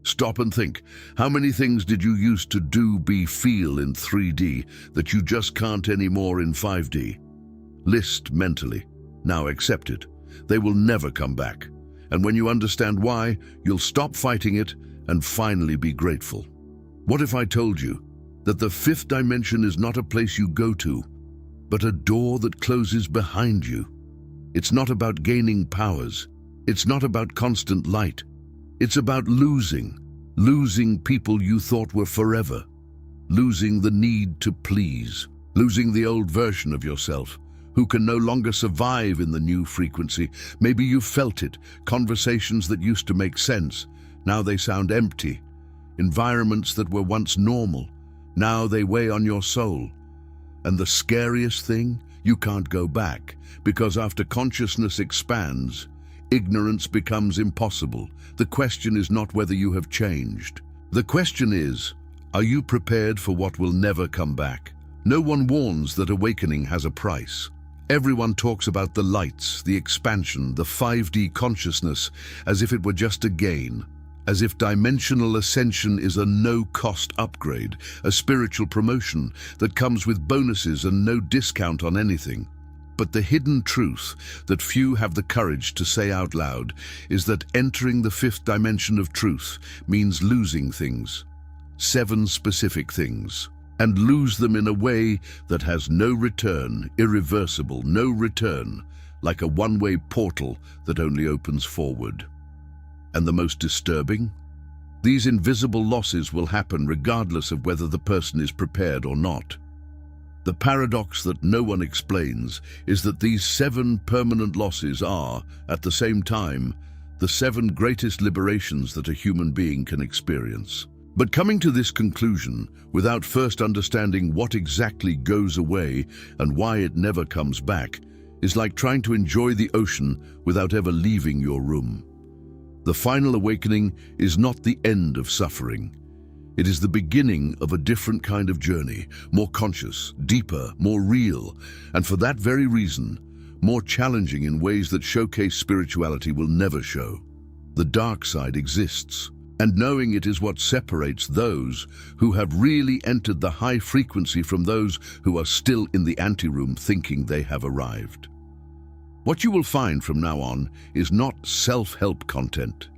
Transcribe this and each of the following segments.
Stop and think. How many things did you used to do, be, feel in 3D that you just can't anymore in 5D? List mentally. Now accept it. They will never come back. And when you understand why, you'll stop fighting it and finally be grateful. What if I told you that the fifth dimension is not a place you go to, but a door that closes behind you? It's not about gaining powers. It's not about constant light. It's about losing people you thought were forever, losing the need to please, losing the old version of yourself who can no longer survive in the new frequency. Maybe you felt it, conversations that used to make sense, now they sound empty. Environments that were once normal, now they weigh on your soul. And the scariest thing, you can't go back, because after consciousness expands, ignorance becomes impossible. The question is not whether you have changed. The question is, are you prepared for what will never come back? No one warns that awakening has a price. Everyone talks about the lights, the expansion, the 5D consciousness, as if it were just a gain, as if dimensional ascension is a no-cost upgrade, a spiritual promotion that comes with bonuses and no discount on anything. But the hidden truth that few have the courage to say out loud is that entering the fifth dimension of truth means losing things, 7 specific things, and lose them in a way that has no return, irreversible, no return, like a one-way portal that only opens forward. And the most disturbing? These invisible losses will happen regardless of whether the person is prepared or not. The paradox that no one explains is that these 7 permanent losses are, at the same time, the 7 greatest liberations that a human being can experience. But coming to this conclusion without first understanding what exactly goes away and why it never comes back is like trying to enjoy the ocean without ever leaving your room. The final awakening is not the end of suffering. It is the beginning of a different kind of journey, more conscious, deeper, more real, and for that very reason, more challenging in ways that showcase spirituality will never show. The dark side exists, and knowing it is what separates those who have really entered the high frequency from those who are still in the anteroom thinking they have arrived. What you will find from now on is not self-help content.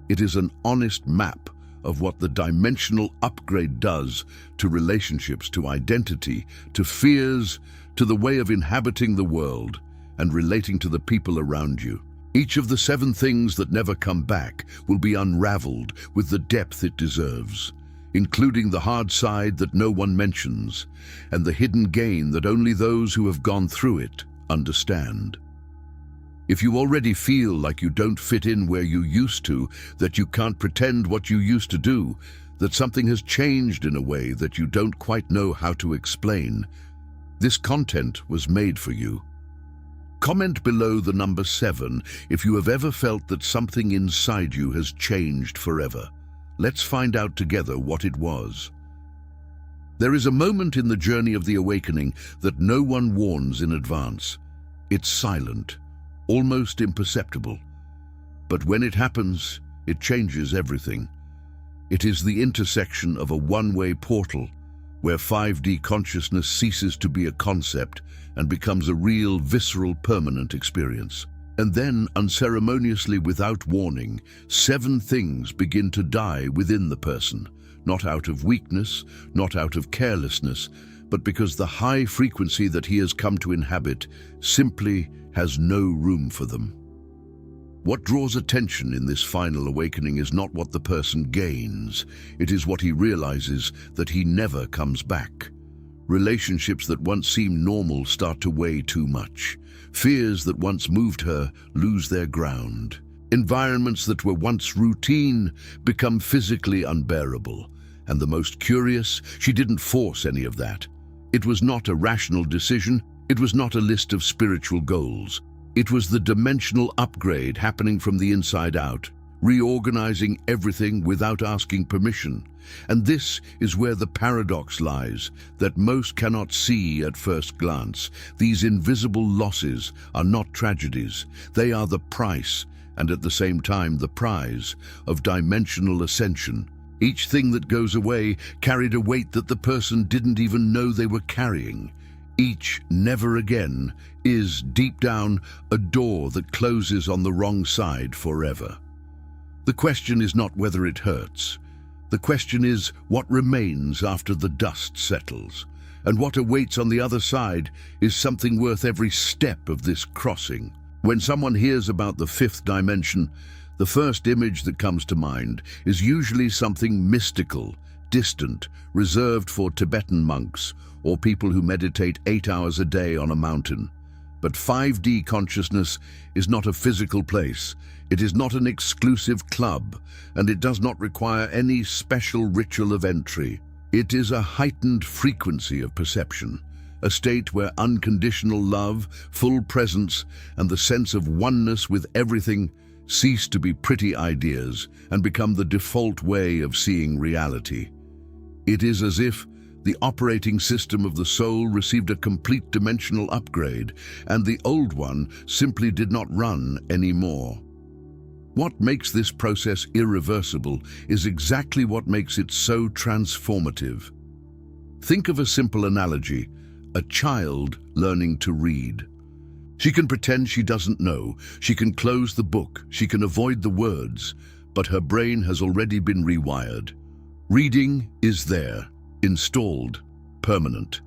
It is an honest map of what the dimensional upgrade does to relationships, to identity, to fears, to the way of inhabiting the world and relating to the people around you. Each of the 7 things that never come back will be unraveled with the depth it deserves, including the hard side that no one mentions and the hidden gain that only those who have gone through it understand. If you already feel like you don't fit in where you used to, that you can't pretend what you used to do, that something has changed in a way that you don't quite know how to explain, this content was made for you. Comment below the number 7 if you have ever felt that something inside you has changed forever. Let's find out together what it was. There is a moment in the journey of the awakening that no one warns in advance. It's silent, almost imperceptible. But when it happens, it changes everything. It is the intersection of a one-way portal where 5D consciousness ceases to be a concept and becomes a real, visceral, permanent experience. And then, unceremoniously, without warning, 7 things begin to die within the person, not out of weakness, not out of carelessness, but because the high frequency that he has come to inhabit simply has no room for them. What draws attention in this final awakening is not what the person gains, it is what he realizes that he never comes back. Relationships that once seemed normal start to weigh too much. Fears that once moved her lose their ground. Environments that were once routine become physically unbearable. And the most curious, she didn't force any of that. It was not a rational decision, it was not a list of spiritual goals. It was the dimensional upgrade happening from the inside out, reorganizing everything without asking permission. And this is where the paradox lies, that most cannot see at first glance. These invisible losses are not tragedies, they are the price, and at the same time the prize of dimensional ascension. Each thing that goes away carried a weight that the person didn't even know they were carrying. Each never again is, deep down, a door that closes on the wrong side forever. The question is not whether it hurts. The question is what remains after the dust settles. And what awaits on the other side is something worth every step of this crossing. When someone hears about the fifth dimension, the first image that comes to mind is usually something mystical, distant, reserved for Tibetan monks or people who meditate 8 hours a day on a mountain. But 5D consciousness is not a physical place. It is not an exclusive club, and it does not require any special ritual of entry. It is a heightened frequency of perception, a state where unconditional love, full presence, and the sense of oneness with everything cease to be pretty ideas and become the default way of seeing reality. It is as if the operating system of the soul received a complete dimensional upgrade, and the old one simply did not run anymore. What makes this process irreversible is exactly what makes it so transformative. Think of a simple analogy: a child learning to read. She can pretend she doesn't know, she can close the book, she can avoid the words, but her brain has already been rewired. Reading is there, installed, permanent.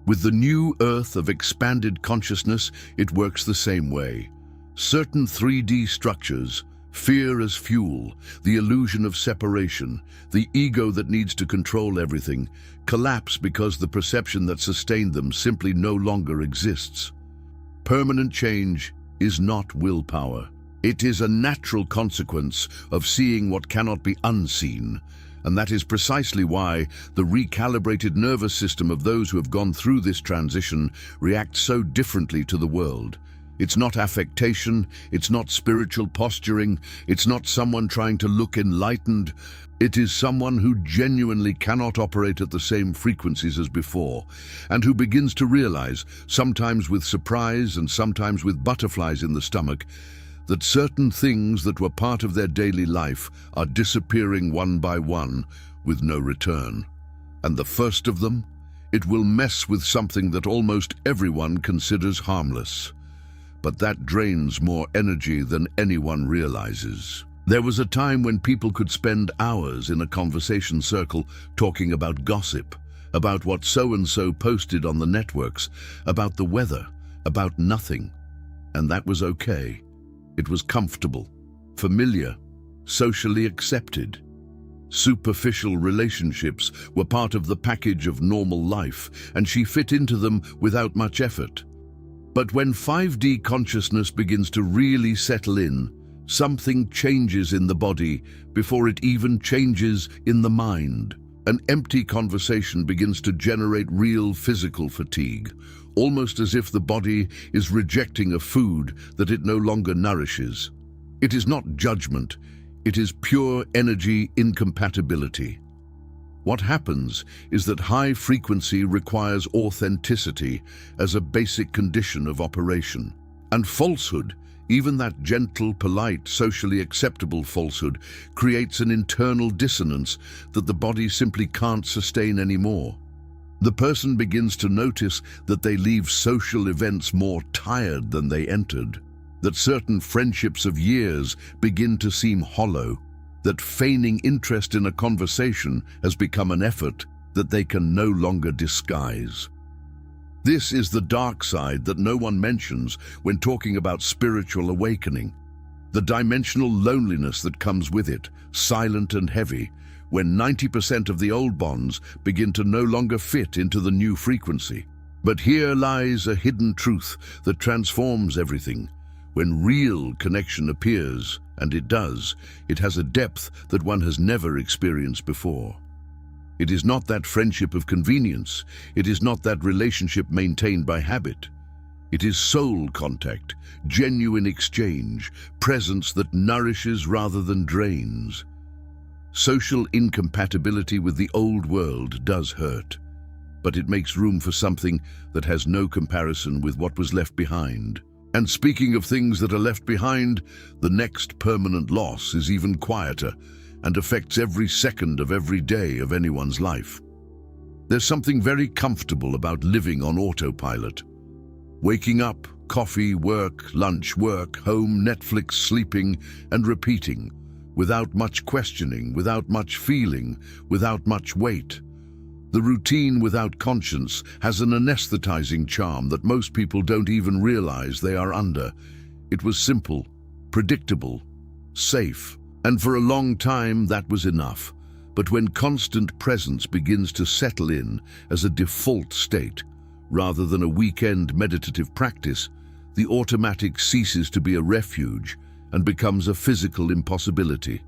With the new earth of expanded consciousness, it works the same way. Certain 3D structures, fear as fuel, the illusion of separation, the ego that needs to control everything, collapse because the perception that sustained them simply no longer exists. Permanent change is not willpower. It is a natural consequence of seeing what cannot be unseen, and that is precisely why the recalibrated nervous system of those who have gone through this transition reacts so differently to the world. It's not affectation, it's not spiritual posturing, it's not someone trying to look enlightened. It is someone who genuinely cannot operate at the same frequencies as before, and who begins to realize, sometimes with surprise and sometimes with butterflies in the stomach, that certain things that were part of their daily life are disappearing one by one with no return. And the first of them, it will mess with something that almost everyone considers harmless. But that drains more energy than anyone realizes. There was a time when people could spend hours in a conversation circle talking about gossip, about what so-and-so posted on the networks, about the weather, about nothing. And that was okay. It was comfortable, familiar, socially accepted. Superficial relationships were part of the package of normal life, and she fit into them without much effort. But when 5D consciousness begins to really settle in, something changes in the body before it even changes in the mind. An empty conversation begins to generate real physical fatigue, almost as if the body is rejecting a food that it no longer nourishes. It is not judgment, it is pure energy incompatibility. What happens is that high frequency requires authenticity as a basic condition of operation. And falsehood, even that gentle, polite, socially acceptable falsehood, creates an internal dissonance that the body simply can't sustain anymore. The person begins to notice that they leave social events more tired than they entered, that certain friendships of years begin to seem hollow, that feigning interest in a conversation has become an effort that they can no longer disguise. This is the dark side that no one mentions when talking about spiritual awakening. The dimensional loneliness that comes with it, silent and heavy, when 90% of the old bonds begin to no longer fit into the new frequency. But here lies a hidden truth that transforms everything. When real connection appears, and it does, it has a depth that one has never experienced before. It is not that friendship of convenience. It is not that relationship maintained by habit. It is soul contact, genuine exchange, presence that nourishes rather than drains. Social incompatibility with the old world does hurt, but it makes room for something that has no comparison with what was left behind. And speaking of things that are left behind, the next permanent loss is even quieter and affects every second of every day of anyone's life. There's something very comfortable about living on autopilot. Waking up, coffee, work, lunch, work, home, Netflix, sleeping, and repeating, without much questioning, without much feeling, without much weight. The routine without conscience has an anesthetizing charm that most people don't even realize they are under. It was simple, predictable, safe, and for a long time that was enough. But when constant presence begins to settle in as a default state, rather than a weekend meditative practice, the automatic ceases to be a refuge and becomes a physical impossibility.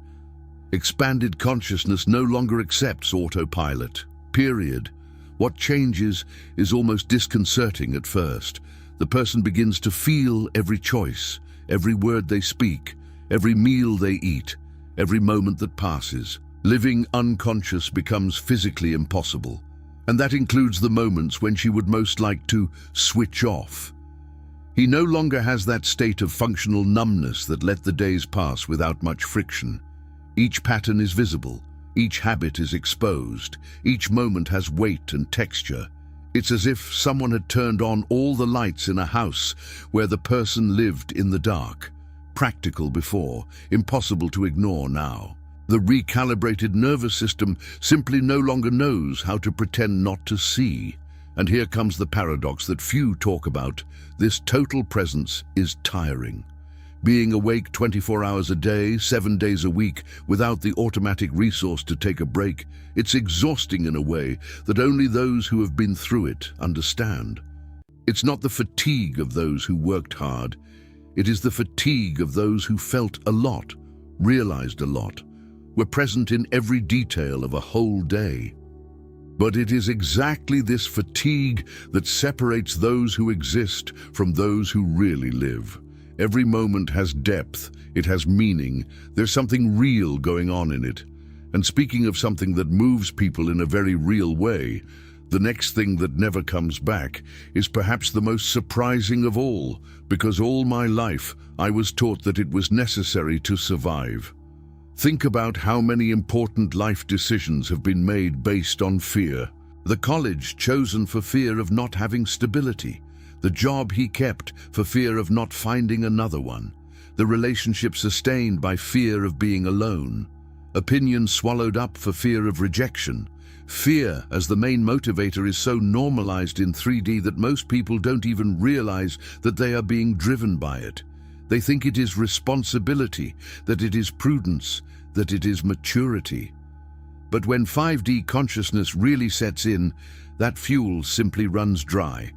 Expanded consciousness no longer accepts autopilot. Period. What changes is almost disconcerting at first. The person begins to feel every choice, every word they speak, every meal they eat, every moment that passes. Living unconscious becomes physically impossible, and that includes the moments when she would most like to switch off. He no longer has that state of functional numbness that let the days pass without much friction. Each pattern is visible. Each habit is exposed. Each moment has weight and texture. It's as if someone had turned on all the lights in a house where the person lived in the dark. Practical before, impossible to ignore now. The recalibrated nervous system simply no longer knows how to pretend not to see. And here comes the paradox that few talk about. This total presence is tiring. Being awake 24 hours a day, 7 days a week, without the automatic resource to take a break, it's exhausting in a way that only those who have been through it understand. It's not the fatigue of those who worked hard. It is the fatigue of those who felt a lot, realized a lot, were present in every detail of a whole day. But it is exactly this fatigue that separates those who exist from those who really live. Every moment has depth, it has meaning, there's something real going on in it. And speaking of something that moves people in a very real way, the next thing that never comes back is perhaps the most surprising of all, because all my life I was taught that it was necessary to survive. Think about how many important life decisions have been made based on fear. The college chosen for fear of not having stability. The job he kept for fear of not finding another one. The relationship sustained by fear of being alone. Opinions swallowed up for fear of rejection. Fear as the main motivator is so normalized in 3D that most people don't even realize that they are being driven by it. They think it is responsibility, that it is prudence, that it is maturity. But when 5D consciousness really sets in, that fuel simply runs dry.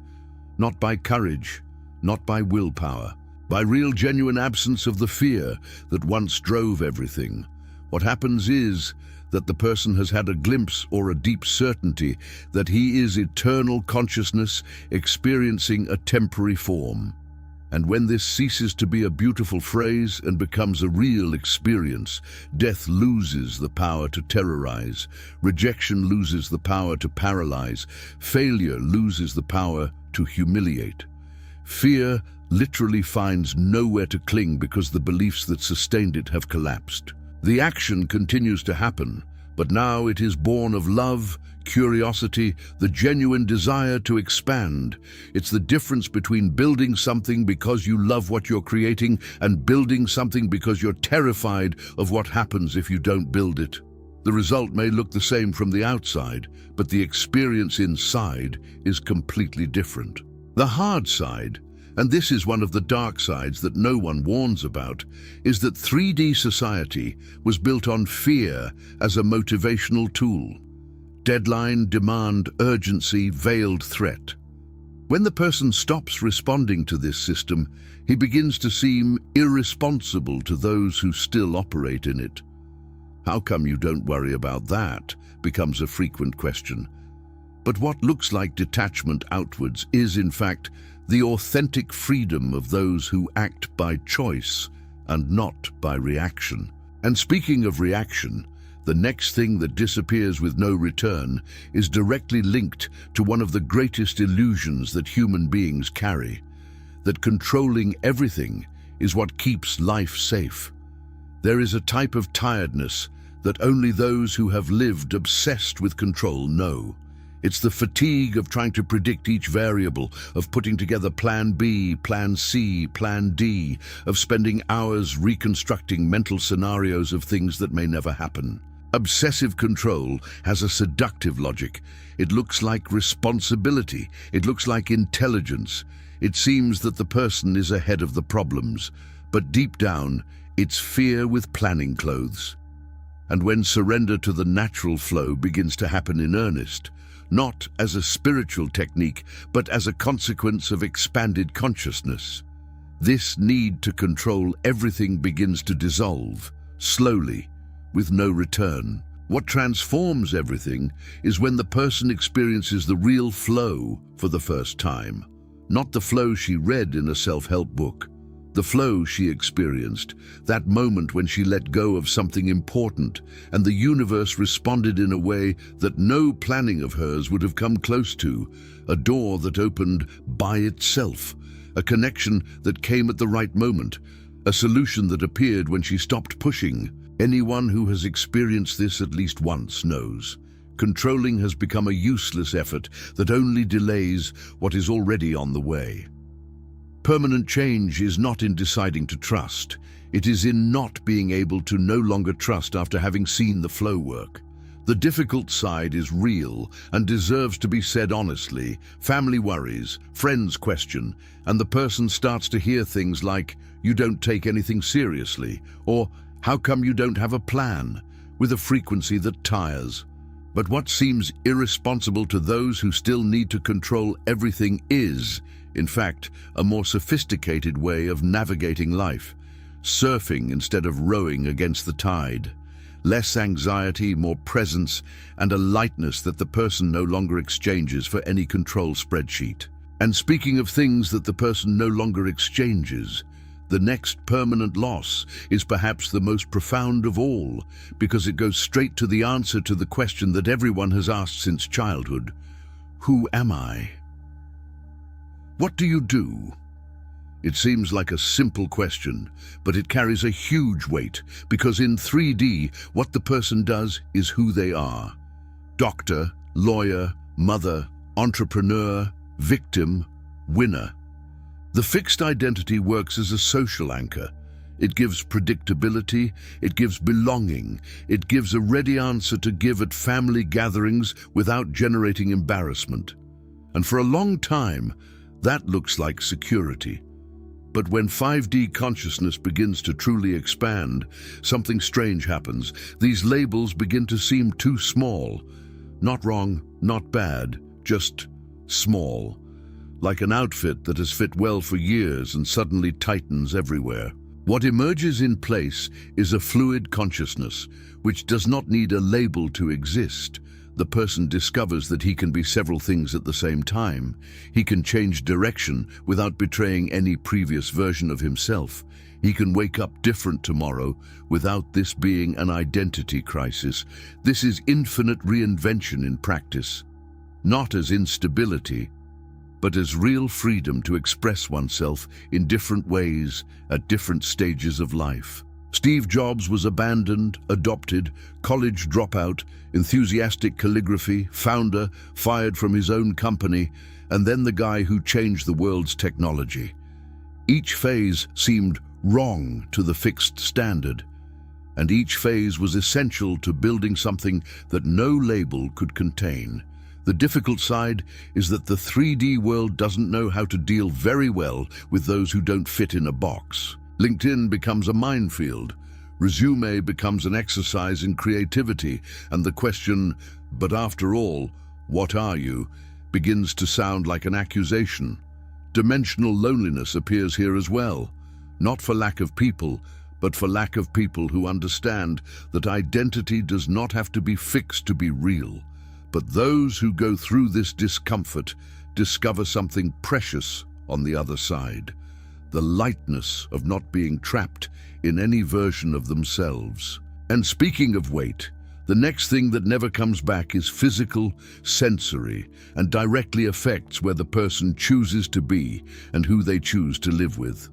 Not by courage, not by willpower, by real genuine absence of the fear that once drove everything. What happens is that the person has had a glimpse or a deep certainty that he is eternal consciousness experiencing a temporary form. And when this ceases to be a beautiful phrase and becomes a real experience, death loses the power to terrorize, rejection loses the power to paralyze, failure loses the power to humiliate. Fear literally finds nowhere to cling because the beliefs that sustained it have collapsed. The action continues to happen, but now it is born of love, curiosity, the genuine desire to expand. It's the difference between building something because you love what you're creating and building something because you're terrified of what happens if you don't build it. The result may look the same from the outside, but the experience inside is completely different. The hard side, and this is one of the dark sides that no one warns about, is that 3D society was built on fear as a motivational tool. Deadline, demand, urgency, veiled threat. When the person stops responding to this system, he begins to seem irresponsible to those who still operate in it. How come you don't worry about that? Becomes a frequent question. But what looks like detachment outwards is, in fact, the authentic freedom of those who act by choice and not by reaction. And speaking of reaction, the next thing that disappears with no return is directly linked to one of the greatest illusions that human beings carry. that controlling everything is what keeps life safe. There is a type of tiredness that only those who have lived obsessed with control know. It's the fatigue of trying to predict each variable, of putting together plan B, plan C, plan D, of spending hours reconstructing mental scenarios of things that may never happen. Obsessive control has a seductive logic. It looks like responsibility. It looks like intelligence. It seems that the person is ahead of the problems, but deep down, it's fear with planning clothes. And when surrender to the natural flow begins to happen in earnest, not as a spiritual technique, but as a consequence of expanded consciousness, this need to control everything begins to dissolve, slowly, with no return. What transforms everything is when the person experiences the real flow for the first time. Not the flow she read in a self-help book. The flow she experienced, that moment when she let go of something important and the universe responded in a way that no planning of hers would have come close to, a door that opened by itself, a connection that came at the right moment, a solution that appeared when she stopped pushing. Anyone who has experienced this at least once knows. Controlling has become a useless effort that only delays what is already on the way. Permanent change is not in deciding to trust. It is in not being able to no longer trust after having seen the flow work. The difficult side is real and deserves to be said honestly. Family worries, friends question, and the person starts to hear things like, "You don't take anything seriously," or "How come you don't have a plan?" with a frequency that tires. But what seems irresponsible to those who still need to control everything is, in fact, a more sophisticated way of navigating life, surfing instead of rowing against the tide. Less anxiety, more presence, and a lightness that the person no longer exchanges for any control spreadsheet. And speaking of things that the person no longer exchanges, the next permanent loss is perhaps the most profound of all, because it goes straight to the answer to the question that everyone has asked since childhood: who am I? What do you do? It seems like a simple question, but it carries a huge weight, because in 3D, what the person does is who they are. Doctor, lawyer, mother, entrepreneur, victim, winner. The fixed identity works as a social anchor. It gives predictability, it gives belonging, it gives a ready answer to give at family gatherings without generating embarrassment. And for a long time, that looks like security. But when 5D consciousness begins to truly expand, something strange happens. These labels begin to seem too small. Not wrong, not bad, just small. Like an outfit that has fit well for years and suddenly tightens everywhere. What emerges in place is a fluid consciousness, which does not need a label to exist. The person discovers that he can be several things at the same time. He can change direction without betraying any previous version of himself. He can wake up different tomorrow without this being an identity crisis. This is infinite reinvention in practice, not as instability, but as real freedom to express oneself in different ways at different stages of life. Steve Jobs was abandoned, adopted, college dropout, enthusiastic calligraphy, founder, fired from his own company, and then the guy who changed the world's technology. Each phase seemed wrong to the fixed standard, and each phase was essential to building something that no label could contain. The difficult side is that the 3D world doesn't know how to deal very well with those who don't fit in a box. LinkedIn becomes a minefield. Resume becomes an exercise in creativity, and the question, "But after all, what are you?" begins to sound like an accusation. Dimensional loneliness appears here as well, not for lack of people, but for lack of people who understand that identity does not have to be fixed to be real. But those who go through this discomfort discover something precious on the other side. The lightness of not being trapped in any version of themselves. And speaking of weight, The next thing that never comes back is physical, sensory, and directly affects where the person chooses to be and who they choose to live with.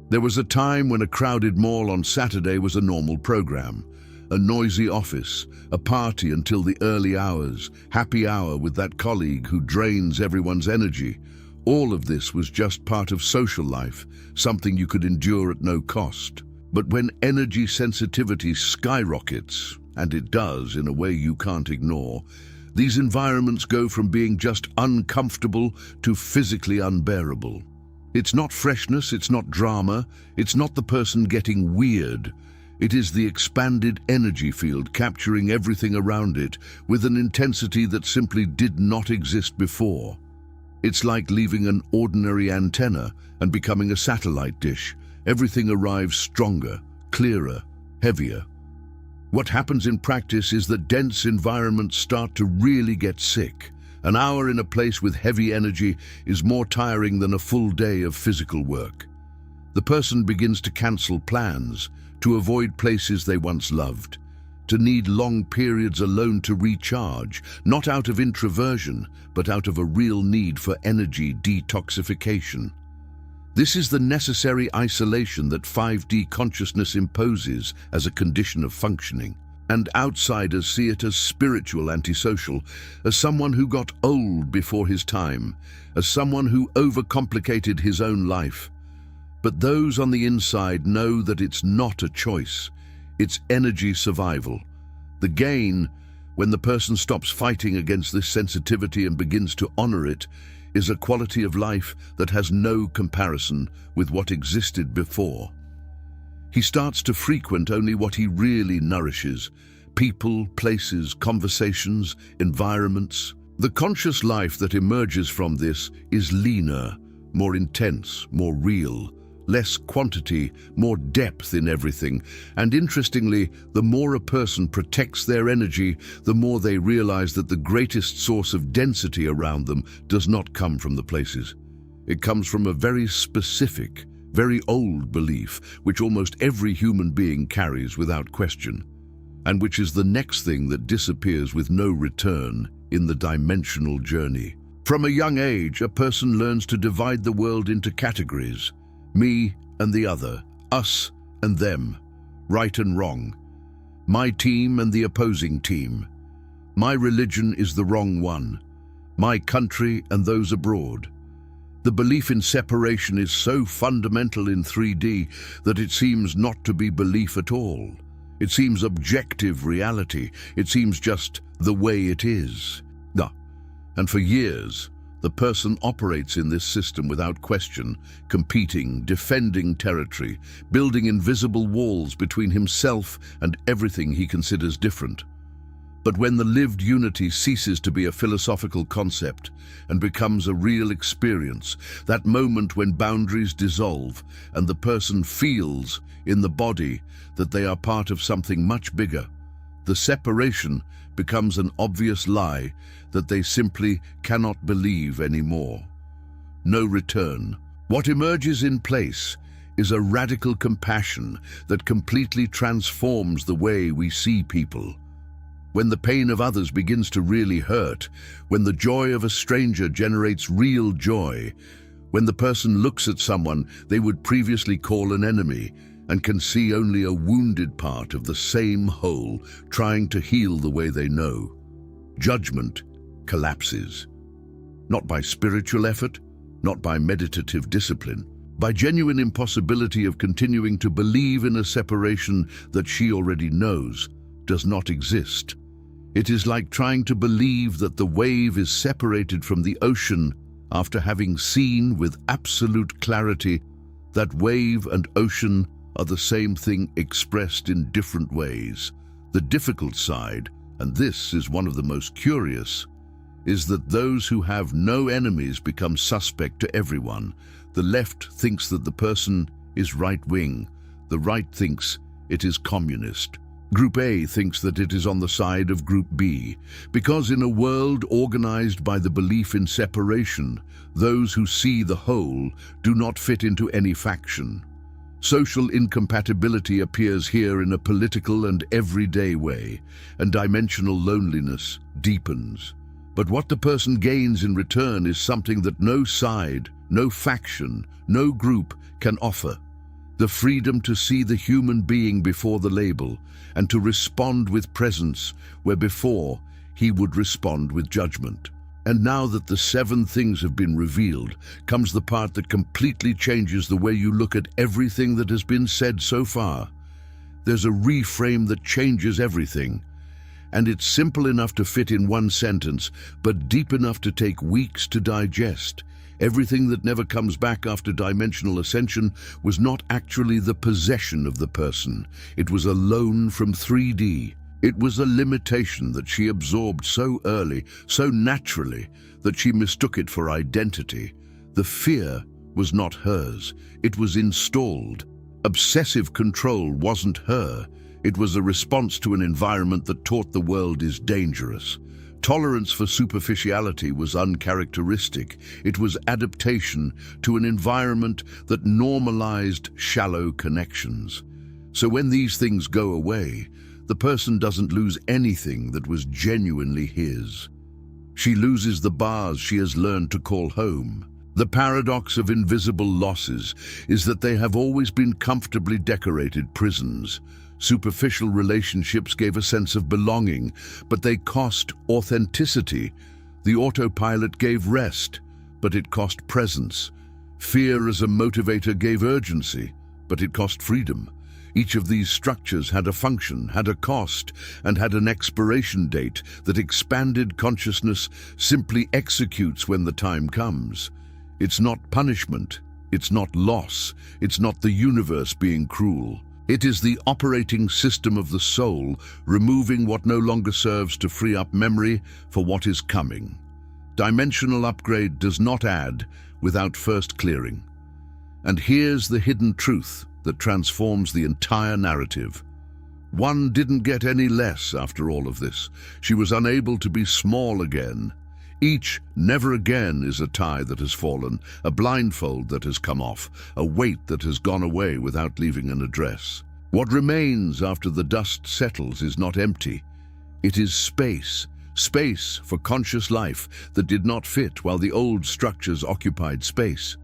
There was a time when a crowded mall on Saturday was a normal program. A noisy office, a party until the early hours, happy hour with that colleague who drains everyone's energy. All of this was just part of social life, something you could endure at no cost. But when energy sensitivity skyrockets, and it does in a way you can't ignore, these environments go from being just uncomfortable to physically unbearable. It's not freshness, it's not drama, it's not the person getting weird. It is the expanded energy field capturing everything around it with an intensity that simply did not exist before. It's like leaving an ordinary antenna and becoming a satellite dish. Everything arrives stronger, clearer, heavier. What happens in practice is that dense environments start to really get sick. An hour in a place with heavy energy is more tiring than a full day of physical work. The person begins to cancel plans, to avoid places they once loved, to need long periods alone to recharge, not out of introversion, but out of a real need for energy detoxification. This is the necessary isolation that 5D consciousness imposes as a condition of functioning. And outsiders see it as spiritual antisocial, as someone who got old before his time, as someone who overcomplicated his own life. But those on the inside know that it's not a choice, it's energy survival. The gain, when the person stops fighting against this sensitivity and begins to honor it, is a quality of life that has no comparison with what existed before. He starts to frequent only what he really nourishes: people, places, conversations, environments. The conscious life that emerges from this is leaner, more intense, more real, less quantity, more depth in everything. And interestingly, the more a person protects their energy, the more they realize that the greatest source of density around them does not come from the places. It comes from a very specific, very old belief, which almost every human being carries without question, and which is the next thing that disappears with no return in the dimensional journey. From a young age, a person learns to divide the world into categories: me and the other, us and them, right and wrong, my team and the opposing team. My religion is the wrong one, my country and those abroad. The belief in separation is so fundamental in 3D that it seems not to be belief at all. It seems objective reality. It seems just the way it is. And for years, the person operates in this system without question, competing, defending territory, building invisible walls between himself and everything he considers different. But when the lived unity ceases to be a philosophical concept and becomes a real experience, that moment when boundaries dissolve and the person feels in the body that they are part of something much bigger, the separation becomes an obvious lie that they simply cannot believe anymore. No return. What emerges in place is a radical compassion that completely transforms the way we see people. When the pain of others begins to really hurt, when the joy of a stranger generates real joy, when the person looks at someone they would previously call an enemy and can see only a wounded part of the same whole trying to heal the way they know, judgment collapses. Not by spiritual effort, not by meditative discipline, by genuine impossibility of continuing to believe in a separation that she already knows does not exist. It is like trying to believe that the wave is separated from the ocean after having seen with absolute clarity that wave and ocean are the same thing expressed in different ways. The difficult side, and this is one of the most curious, is that those who have no enemies become suspect to everyone. The left thinks that the person is right-wing. The right thinks it is communist. Group A thinks that it is on the side of Group B, because in a world organized by the belief in separation, those who see the whole do not fit into any faction. Social incompatibility appears here in a political and everyday way, and dimensional loneliness deepens. But what the person gains in return is something that no side, no faction, no group can offer. The freedom to see the human being before the label, and to respond with presence where before he would respond with judgment. And now that the 7 things have been revealed, comes the part that completely changes the way you look at everything that has been said so far. There's a reframe that changes everything. And it's simple enough to fit in one sentence, but deep enough to take weeks to digest. Everything that never comes back after dimensional ascension was not actually the possession of the person. It was a loan from 3D. It was a limitation that she absorbed so early, so naturally, that she mistook it for identity. The fear was not hers. It was installed. Obsessive control wasn't her. It was a response to an environment that taught the world is dangerous. Tolerance for superficiality was uncharacteristic. It was adaptation to an environment that normalized shallow connections. So when these things go away, the person doesn't lose anything that was genuinely his. She loses the bars she has learned to call home. The paradox of invisible losses is that they have always been comfortably decorated prisons. Superficial relationships gave a sense of belonging, but they cost authenticity. The autopilot gave rest, but it cost presence. Fear as a motivator gave urgency, but it cost freedom. Each of these structures had a function, had a cost, and had an expiration date that expanded consciousness simply executes when the time comes. It's not punishment, it's not loss, it's not the universe being cruel. It is the operating system of the soul, removing what no longer serves to free up memory for what is coming. Dimensional upgrade does not add without first clearing. And here's the hidden truth that transforms the entire narrative. One didn't get any less after all of this. She was unable to be small again. Each never again is a tie that has fallen, a blindfold that has come off, a weight that has gone away without leaving an address. What remains after the dust settles is not empty. It is space. Space for conscious life that did not fit while the old structures occupied space.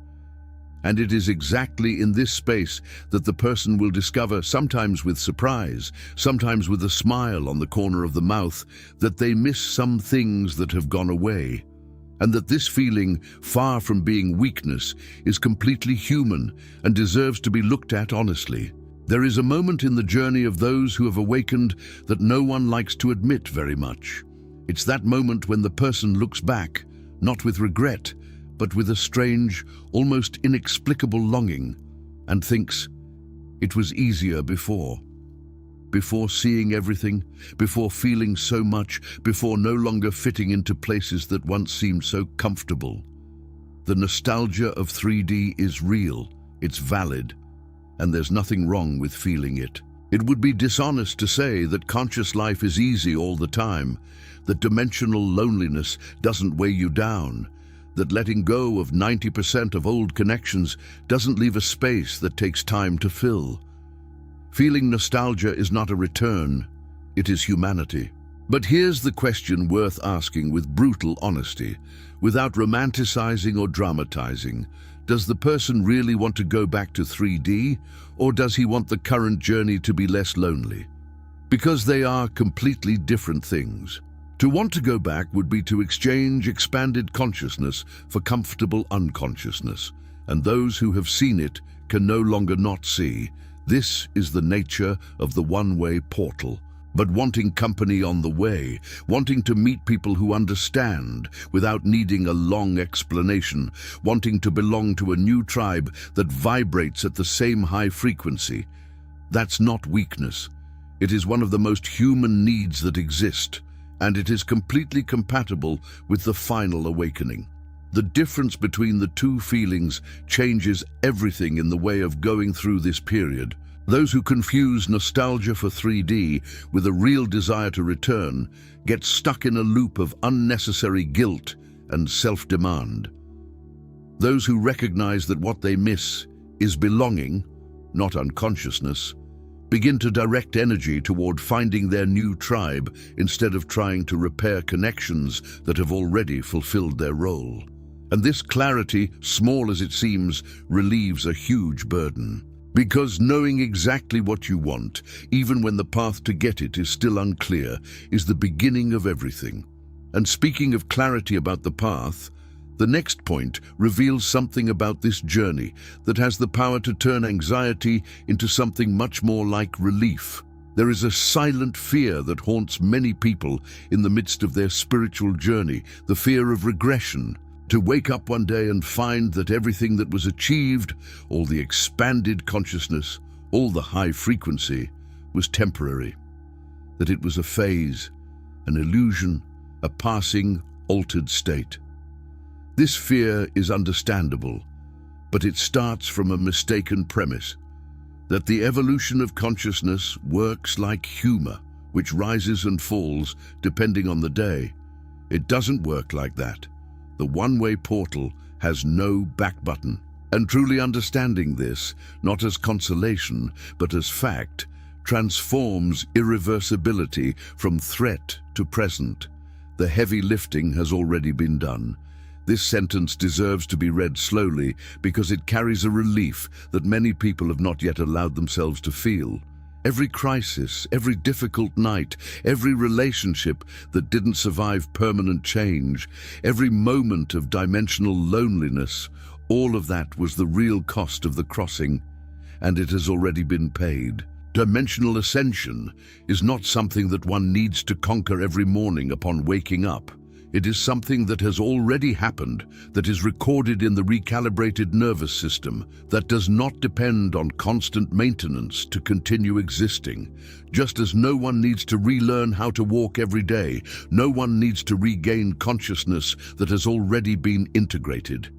And it is exactly in this space that the person will discover, sometimes with surprise, sometimes with a smile on the corner of the mouth, that they miss some things that have gone away. And that this feeling, far from being weakness, is completely human and deserves to be looked at honestly. There is a moment in the journey of those who have awakened that no one likes to admit very much. It's that moment when the person looks back, not with regret, but with a strange, almost inexplicable longing, and thinks, it was easier before. Before seeing everything, before feeling so much, before no longer fitting into places that once seemed so comfortable. The nostalgia of 3D is real, it's valid, and there's nothing wrong with feeling it. It would be dishonest to say that conscious life is easy all the time, that dimensional loneliness doesn't weigh you down, that letting go of 90% of old connections doesn't leave a space that takes time to fill. Feeling nostalgia is not a return, it is humanity. But here's the question worth asking with brutal honesty, without romanticizing or dramatizing. Does the person really want to go back to 3D, or does he want the current journey to be less lonely? Because they are completely different things. To want to go back would be to exchange expanded consciousness for comfortable unconsciousness, and those who have seen it can no longer not see. This is the nature of the one-way portal. But wanting company on the way, wanting to meet people who understand without needing a long explanation, wanting to belong to a new tribe that vibrates at the same high frequency, that's not weakness. It is one of the most human needs that exist, and it is completely compatible with the final awakening. The difference between the two feelings changes everything in the way of going through this period. Those who confuse nostalgia for 3D with a real desire to return get stuck in a loop of unnecessary guilt and self-demand. Those who recognize that what they miss is belonging not unconsciousness, begin to direct energy toward finding their new tribe instead of trying to repair connections that have already fulfilled their role. And this clarity, small as it seems, relieves a huge burden. Because knowing exactly what you want, even when the path to get it is still unclear, is the beginning of everything. And speaking of clarity about the path, the next point reveals something about this journey that has the power to turn anxiety into something much more like relief. There is a silent fear that haunts many people in the midst of their spiritual journey, the fear of regression. To wake up one day and find that everything that was achieved, all the expanded consciousness, all the high frequency, was temporary. That it was a phase, an illusion, a passing, altered state. This fear is understandable, but it starts from a mistaken premise, that the evolution of consciousness works like humor, which rises and falls depending on the day. It doesn't work like that. The one-way portal has no back button. And truly understanding this, not as consolation, but as fact, transforms irreversibility from threat to present. The heavy lifting has already been done. This sentence deserves to be read slowly because it carries a relief that many people have not yet allowed themselves to feel. Every crisis, every difficult night, every relationship that didn't survive permanent change, every moment of dimensional loneliness, all of that was the real cost of the crossing, and it has already been paid. Dimensional ascension is not something that one needs to conquer every morning upon waking up. It is something that has already happened, that is recorded in the recalibrated nervous system, that does not depend on constant maintenance to continue existing. Just as no one needs to relearn how to walk every day, no one needs to regain consciousness that has already been integrated.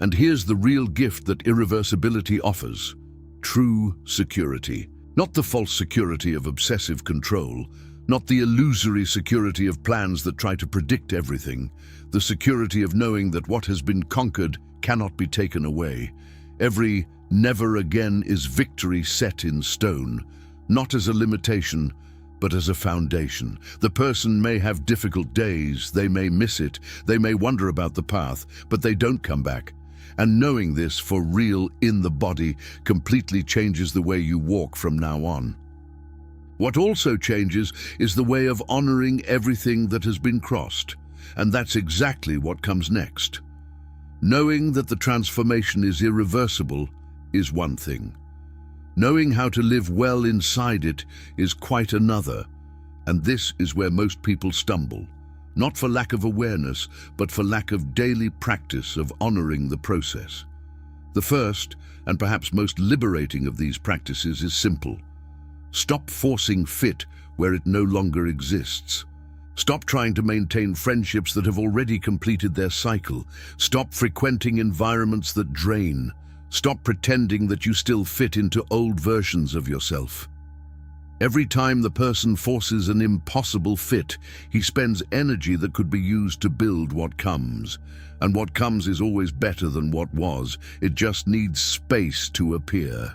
And here's the real gift that irreversibility offers: true security. Not the false security of obsessive control, not the illusory security of plans that try to predict everything, the security of knowing that what has been conquered cannot be taken away. Every never again is victory set in stone, not as a limitation, but as a foundation. The person may have difficult days, they may miss it, they may wonder about the path, but they don't come back. And knowing this for real in the body completely changes the way you walk from now on. What also changes is the way of honoring everything that has been crossed, and that's exactly what comes next. Knowing that the transformation is irreversible is one thing. Knowing how to live well inside it is quite another, and this is where most people stumble, not for lack of awareness, but for lack of daily practice of honoring the process. The first, and perhaps most liberating of these practices, is simple. Stop forcing fit where it no longer exists. Stop trying to maintain friendships that have already completed their cycle. Stop frequenting environments that drain. Stop pretending that you still fit into old versions of yourself. Every time the person forces an impossible fit, he spends energy that could be used to build what comes. And what comes is always better than what was. It just needs space to appear.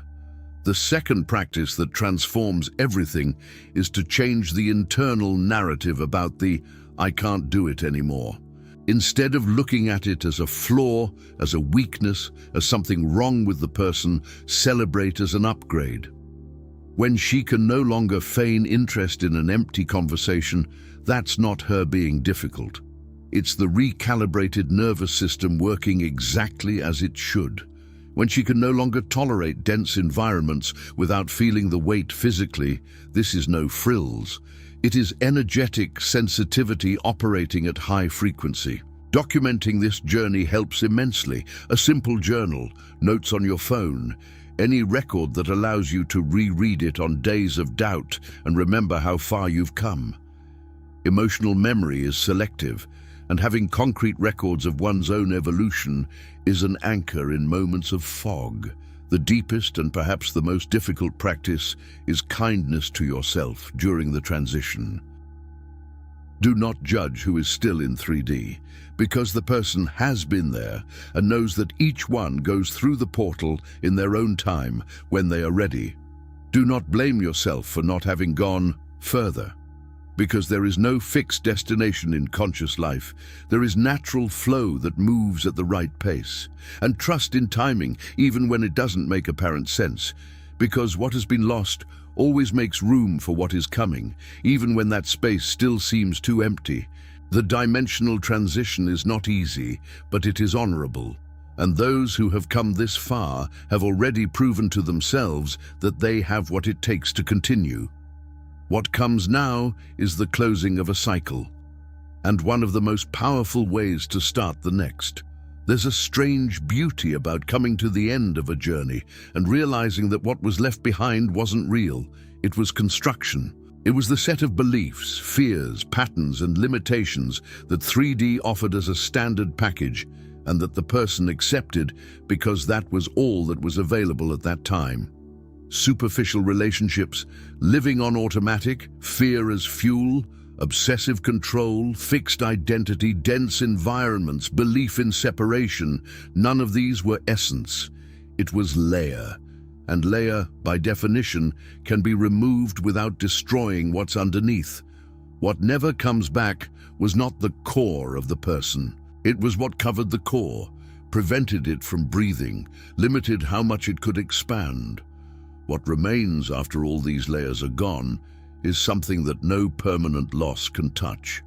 The second practice that transforms everything is to change the internal narrative about the "I can't do it anymore." Instead of looking at it as a flaw, as a weakness, as something wrong with the person, celebrate as an upgrade. When she can no longer feign interest in an empty conversation, that's not her being difficult. It's the recalibrated nervous system working exactly as it should. When she can no longer tolerate dense environments without feeling the weight physically, this is no frills. It is energetic sensitivity operating at high frequency. Documenting this journey helps immensely. A simple journal, notes on your phone, any record that allows you to reread it on days of doubt and remember how far you've come. Emotional memory is selective, and having concrete records of one's own evolution is an anchor in moments of fog. The deepest and perhaps the most difficult practice is kindness to yourself during the transition. Do not judge who is still in 3D, because the person has been there and knows that each one goes through the portal in their own time when they are ready. Do not blame yourself for not having gone further, because there is no fixed destination in conscious life. There is natural flow that moves at the right pace. And trust in timing, even when it doesn't make apparent sense, because what has been lost always makes room for what is coming, even when that space still seems too empty. The dimensional transition is not easy, but it is honorable. And those who have come this far have already proven to themselves that they have what it takes to continue. What comes now is the closing of a cycle, and one of the most powerful ways to start the next. There's a strange beauty about coming to the end of a journey and realizing that what was left behind wasn't real. It was construction. It was the set of beliefs, fears, patterns, and limitations that 3D offered as a standard package, and that the person accepted because that was all that was available at that time. Superficial relationships, living on automatic, fear as fuel, obsessive control, fixed identity, dense environments, belief in separation, none of these were essence. It was layer. And layer, by definition, can be removed without destroying what's underneath. What never comes back was not the core of the person. It was what covered the core, prevented it from breathing, limited how much it could expand. What remains after all these layers are gone is something that no permanent loss can touch.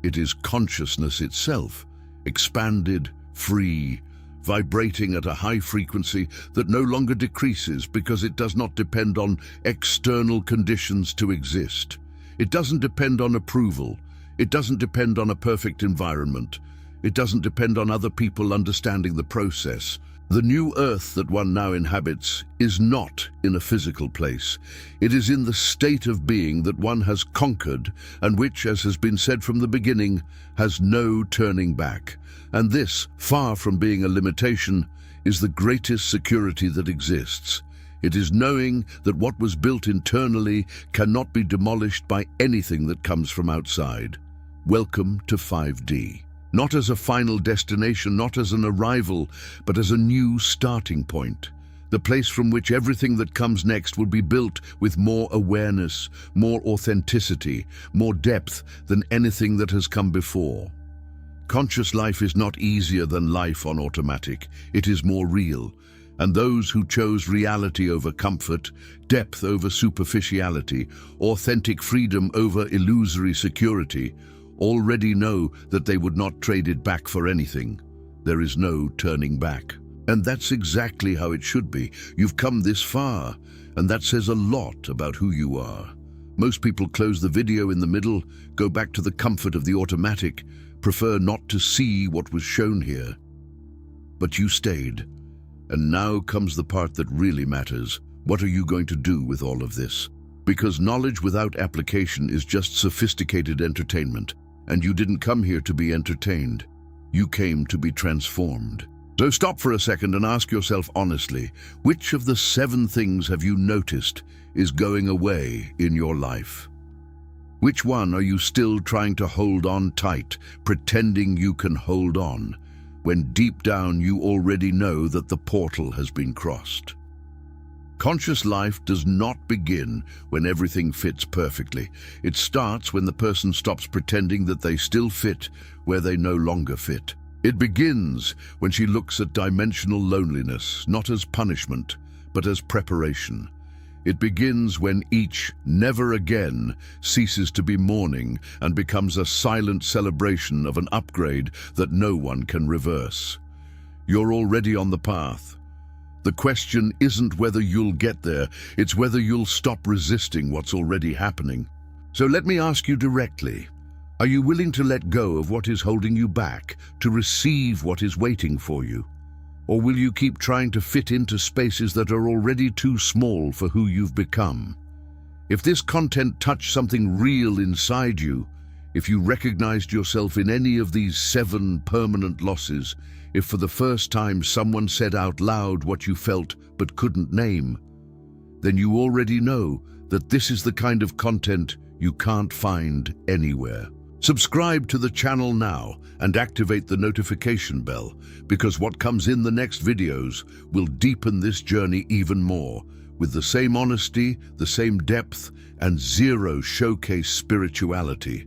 It is consciousness itself, expanded, free, vibrating at a high frequency that no longer decreases because it does not depend on external conditions to exist. It doesn't depend on approval. It doesn't depend on a perfect environment. It doesn't depend on other people understanding the process. The new earth that one now inhabits is not in a physical place. It is in the state of being that one has conquered and which, as has been said from the beginning, has no turning back. And this, far from being a limitation, is the greatest security that exists. It is knowing that what was built internally cannot be demolished by anything that comes from outside. Welcome to 5D. Not as a final destination, not as an arrival, but as a new starting point. The place from which everything that comes next will be built with more awareness, more authenticity, more depth than anything that has come before. Conscious life is not easier than life on automatic. It is more real. And those who chose reality over comfort, depth over superficiality, authentic freedom over illusory security, already know that they would not trade it back for anything. There is no turning back. And that's exactly how it should be. You've come this far, and that says a lot about who you are. Most people close the video in the middle, go back to the comfort of the automatic, prefer not to see what was shown here. But you stayed. And now comes the part that really matters. What are you going to do with all of this? Because knowledge without application is just sophisticated entertainment. And you didn't come here to be entertained. You came to be transformed. So stop for a second and ask yourself honestly, which of the 7 things have you noticed is going away in your life? Which one are you still trying to hold on tight, pretending you can hold on, when deep down you already know that the portal has been crossed? Conscious life does not begin when everything fits perfectly. It starts when the person stops pretending that they still fit where they no longer fit. It begins when she looks at dimensional loneliness, not as punishment, but as preparation. It begins when each never again ceases to be mourning and becomes a silent celebration of an upgrade that no one can reverse. You're already on the path. The question isn't whether you'll get there, it's whether you'll stop resisting what's already happening. So let me ask you directly, are you willing to let go of what is holding you back, to receive what is waiting for you? Or will you keep trying to fit into spaces that are already too small for who you've become? If this content touched something real inside you, if you recognized yourself in any of these 7 permanent losses, if for the first time someone said out loud what you felt but couldn't name, then you already know that this is the kind of content you can't find anywhere. Subscribe to the channel now and activate the notification bell, because what comes in the next videos will deepen this journey even more, with the same honesty, the same depth, and zero showcase spirituality.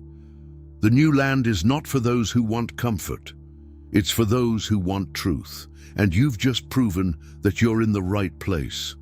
The new land is not for those who want comfort. It's for those who want truth, and you've just proven that you're in the right place.